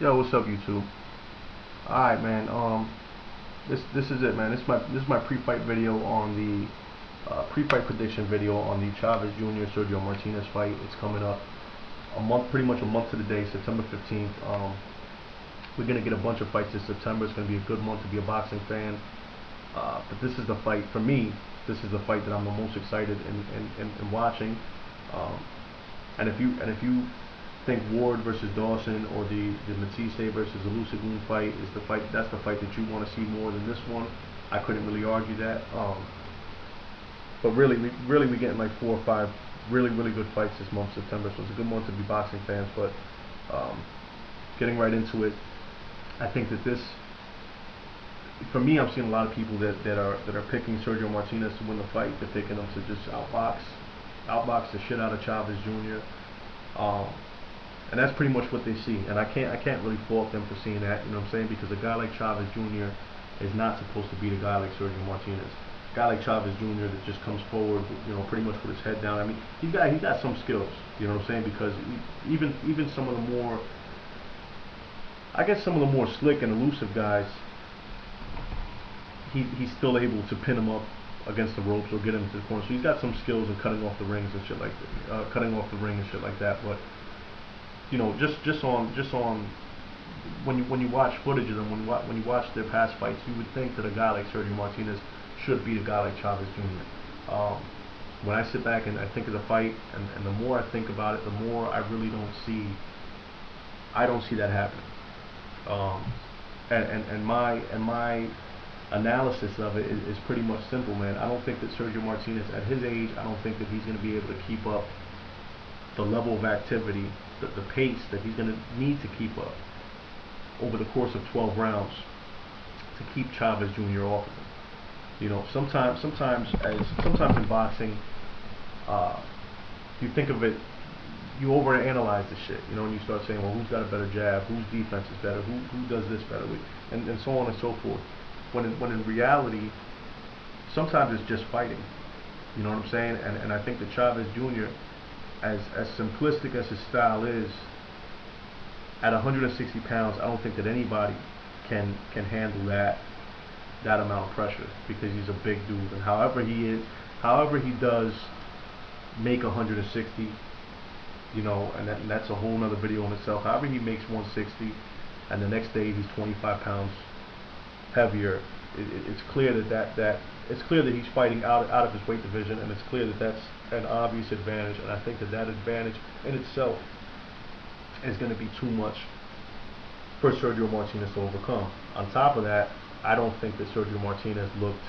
Yo, what's up, YouTube? Alright, man. This is it, man. This is my pre-fight video on the pre-fight prediction video on the Chavez Jr. Sergio Martinez fight. It's coming up pretty much a month to the day, September 15th. We're gonna get a bunch of fights this September. It's gonna be a good month to be a boxing fan. But this is the fight for me. This is the fight that I'm the most excited in watching. And if you think Ward versus Dawson or the Matisse versus Elusigoon fight is the fight, that's the fight that you want to see more than this one, I couldn't really argue that. But really we're getting like 4 or 5 really good fights this month, September. So it's a good month to be boxing fans. But getting right into it, I think that this, for me, I'm seeing a lot of people that are picking Sergio Martinez to win the fight. They're picking him to just outbox the shit out of Chavez Jr. And that's pretty much what they see, and I can't really fault them for seeing that, you know what I'm saying? Because a guy like Chavez Jr. is not supposed to beat a guy like Sergio Martinez. A guy like Chavez Jr. that just comes forward, you know, pretty much with his head down. I mean, he got some skills, you know what I'm saying? Because even some of the more, I guess some of the more slick and elusive guys, he's still able to pin him up against the ropes or get him to the corner. So he's got some skills in cutting off the rings and shit like that, cutting off the ring and shit like that. But you know, just on when you watch footage of them, when you watch their past fights, you would think that a guy like Sergio Martinez should beat a guy like Chavez Jr. When I sit back and I think of the fight, and the more I think about it, the more I really don't see that happening. And my analysis of it is pretty much simple, man. I don't think that Sergio Martinez, at his age, I don't think that he's going to be able to keep up the level of activity, the pace that he's going to need to keep up over the course of 12 rounds to keep Chavez Jr. off of him. You know, sometimes in boxing, you think of it, you overanalyze the shit, you know, and you start saying, well, who's got a better jab, whose defense is better, who does this better, and so on and so forth. When in reality, sometimes it's just fighting. You know what I'm saying? And I think that Chavez Jr., as simplistic as his style is, at 160 pounds, I don't think that anybody can handle that amount of pressure, because he's a big dude. And however he does make 160, you know, and that's a whole nother video in itself. However he makes 160, and the next day he's 25 pounds heavier, it's clear that it's clear that he's fighting out of his weight division, and it's clear that that's an obvious advantage. And I think that advantage in itself is going to be too much for Sergio Martinez to overcome. On top of that, I don't think that Sergio Martinez looked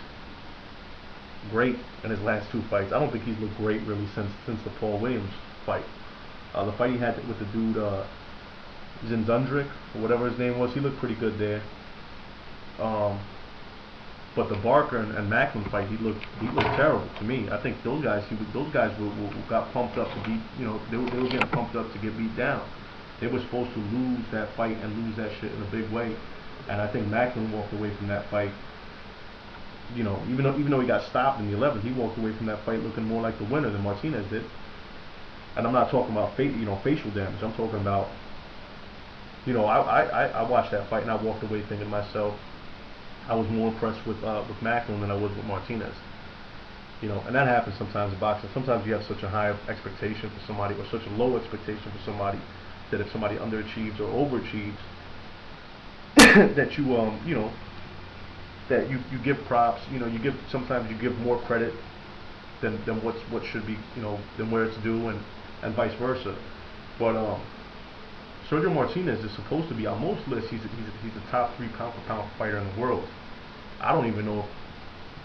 great in his last 2 fights. I don't think he's looked great really since the Paul Williams fight. The fight he had with the dude Zinzundrik, or whatever his name was, he looked pretty good there. But the Barker and Macklin fight, he looked terrible to me. I think those guys got pumped up to beat, you know, they were getting pumped up to get beat down. They were supposed to lose that fight and lose that shit in a big way. And I think Macklin walked away from that fight, you know, even though he got stopped in the 11th, he walked away from that fight looking more like the winner than Martinez did. And I'm not talking about facial damage. I'm talking about, you know, I watched that fight and I walked away thinking to myself, I was more impressed with Macklin than I was with Martinez. You know, and that happens sometimes in boxing. Sometimes you have such a high expectation for somebody, or such a low expectation for somebody, that if somebody underachieves or overachieves, that you know, that you give props. You know, sometimes you give more credit than what should be, you know, than where it's due, and vice versa. But Sergio Martinez is supposed to be, on most lists, he's the top 3 pound-for-pound fighter in the world. I don't even know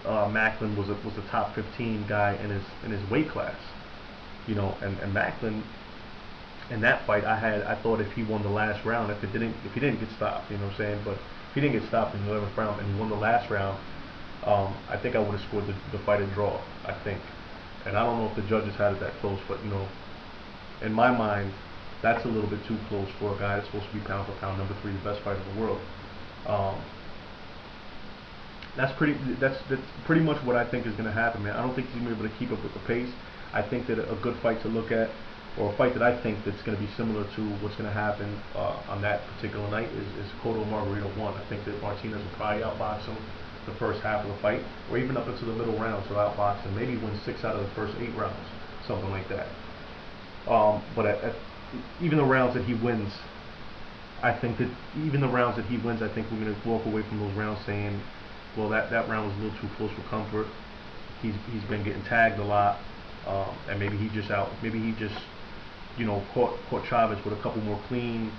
if Macklin was the top 15 guy in his weight class. You know, and Macklin, in that fight, I thought if he won the last round, if he didn't get stopped, you know what I'm saying? But if he didn't get stopped in the 11th round and he won the last round, I think I would have scored the fight a draw, I think. And I don't know if the judges had it that close, but you know, in my mind, that's a little bit too close for a guy that's supposed to be pound for pound number 3, the best fighter in the world. That's pretty much what I think is going to happen, man. I don't think he's going to be able to keep up with the pace. I think that a good fight to look at or a fight that I think that's going to be similar to what's going to happen on that particular night is Cotto Margarito 1. I think that Martinez will probably outbox him the first half of the fight, or even up into the middle rounds, so outbox him, maybe win 6 out of the first 8 rounds, something like that. But even the rounds that he wins, I think that even the rounds that he wins, I think we're going to walk away from those rounds saying, well, that round was a little too close for comfort. He's been getting tagged a lot, and maybe he just you know, caught Chavez with a couple more clean,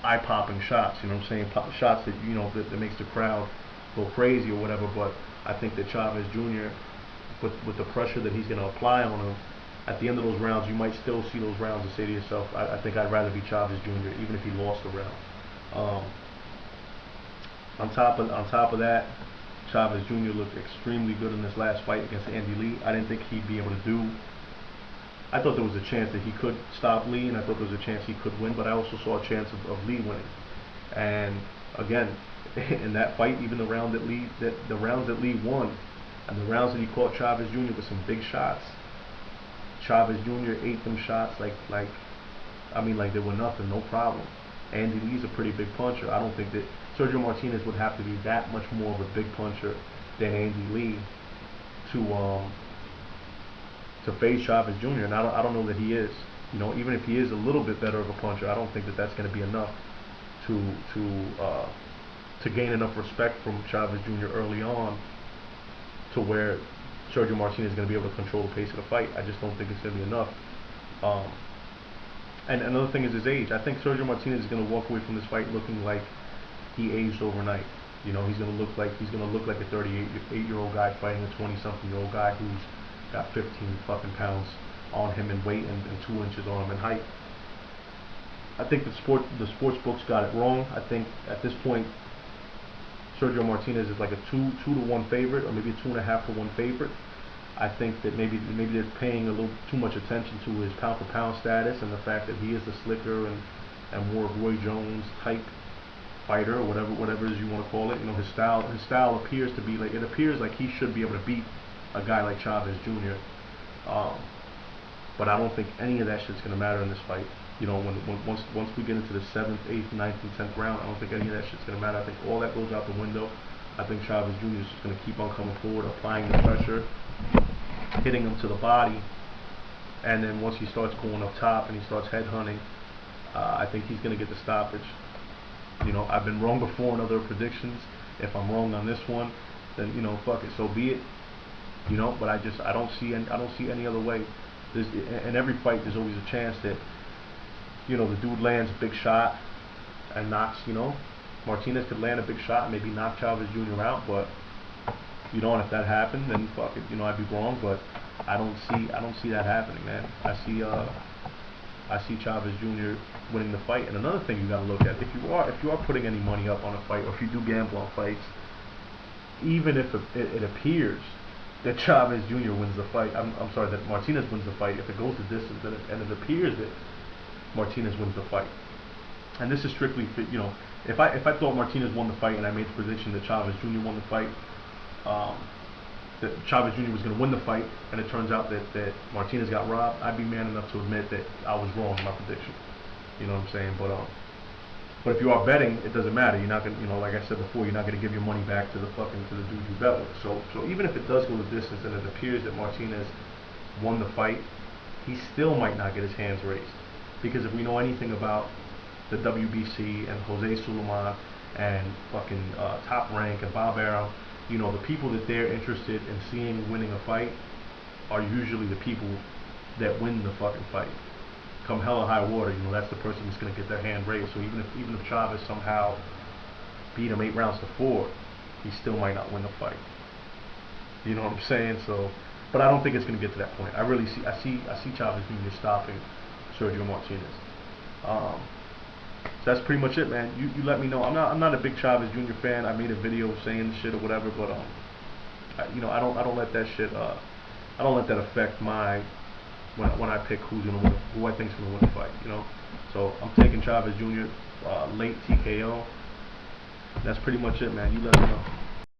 eye-popping shots. You know what I'm saying? Shots that, you know, that makes the crowd go crazy or whatever. But I think that Chavez Jr., with the pressure that he's going to apply on him, at the end of those rounds, you might still see those rounds and say to yourself, I think I'd rather be Chavez Jr. even if he lost the round. On top of that, Chavez Jr. looked extremely good in this last fight against Andy Lee. I didn't think he'd be able to do. I thought there was a chance that he could stop Lee, and I thought there was a chance he could win, but I also saw a chance of Lee winning. And again, in that fight, even the rounds that Lee won, and the rounds that he caught Chavez Jr. with some big shots, Chavez Jr. ate them shots like they were nothing, no problem. Andy Lee's a pretty big puncher. I don't think that Sergio Martinez would have to be that much more of a big puncher than Andy Lee to face Chavez Jr. And I don't know that he is. You know, even if he is a little bit better of a puncher, I don't think that that's going to be enough to gain enough respect from Chavez Jr. early on to where Sergio Martinez is going to be able to control the pace of the fight. I just don't think it's going to be enough. And another thing is his age. I think Sergio Martinez is going to walk away from this fight looking like he aged overnight. You know, he's going to look like a 38-year-old guy fighting a 20-something-year-old guy who's got 15 fucking pounds on him in weight and 2 inches on him in height. I think the sports books got it wrong. I think at this point Sergio Martinez is like a 2-to-1 favorite, or maybe a 2.5-to-1 favorite. I think that maybe they're paying a little too much attention to his pound-for-pound status and the fact that he is the slicker and more Roy Jones type fighter, or whatever it is you want to call it. You know, his style appears to be like, it appears like he should be able to beat a guy like Chavez Jr. But I don't think any of that shit's gonna matter in this fight. You know, once we get into the 7th, 8th, 9th, and 10th round, I don't think any of that shit's gonna matter. I think all that goes out the window. I think Chavez Jr. is just gonna keep on coming forward, applying the pressure, hitting him to the body, and then once he starts going up top and he starts headhunting, I think he's gonna get the stoppage. You know, I've been wrong before in other predictions. If I'm wrong on this one, then, you know, fuck it, so be it. You know, but I don't see any other way. In every fight, there's always a chance that, you know, the dude lands a big shot and knocks. You know, Martinez could land a big shot and maybe knock Chavez Jr. out, but you know, and if that happened, then fuck it. You know, I'd be wrong, but I don't see that happening, man. I see Chavez Jr. winning the fight. And another thing you got to look at, if you are putting any money up on a fight, or if you do gamble on fights, even if it appears that Chavez Jr. wins the fight, I'm sorry, that Martinez wins the fight, if it goes the distance and it appears that Martinez wins the fight, and this is strictly, you know, if I thought Martinez won the fight and I made the prediction that Chavez Jr. won the fight, that Chavez Jr. was going to win the fight, and it turns out that Martinez got robbed, I'd be man enough to admit that I was wrong in my prediction. You know what I'm saying? But if you are betting, it doesn't matter. You're not gonna, you know, like I said before, you're not gonna give your money back to the dude you bet with. So even if it does go the distance and it appears that Martinez won the fight, he still might not get his hands raised, because if we know anything about the WBC and Jose Sulaiman and fucking Top Rank and Bob Arum, you know, the people that they're interested in seeing winning a fight are usually the people that win the fucking fight. Come hell or high water, you know, that's the person who's going to get their hand raised. So even if Chavez somehow beat him 8 rounds to 4, he still might not win the fight. You know what I'm saying? So, but I don't think it's going to get to that point. I see Chavez Jr. stopping Sergio Martinez. So that's pretty much it, man. You let me know. I'm not a big Chavez Jr. fan. I made a video saying shit or whatever, but you know, I don't let that shit I don't let that affect my when I pick who I think's gonna win the fight. You know, so I'm taking Chavez Jr. Late TKO. That's pretty much it, man. You let me know.